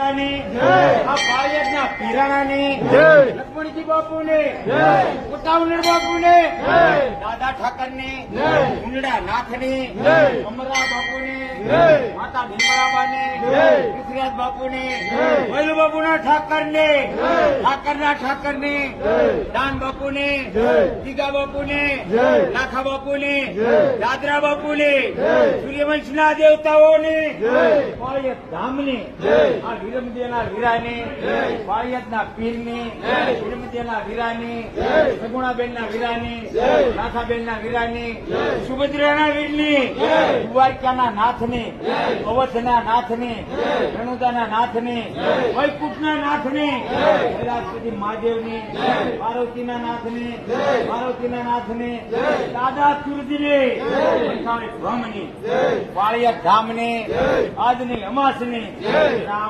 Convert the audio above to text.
માતાની આ પાળિયાદના પીરાણાની લક્ષ્મણજી બાપુને ઉતાવળ બાપુને દાદા ઠાકરની ઉંડડા નાથની અમરા બાપુને માતા ભીમરાબાને પૃથ્વીરાજ બાપુને વૈલુ બાપુના ઠાકરને ઠાકરને દાન બાપુને દીગા બાપુને લાખા બાપુને દાદરા બાપુને સૂર્યવંશના દેવતાઓને પાળિયાદ ધામને આ વિરમદેના વીરાને પાળિયાદના પીરને વિરમદેના વીરાને સગુણાબેનના વીરાને નાથાબેનના વીરાને સુભદ્રાના વીરને દ્વારકાના નાથને અવધના નાથને રણુદાના નાથને વૈકુંઠના નાથને કૈલાસપતિ મહાદેવને પાર્વતીના નાથને દાદા તુરજીને બ્રહ્મને પાળિયાદ ધામને આજની અમાસને રામ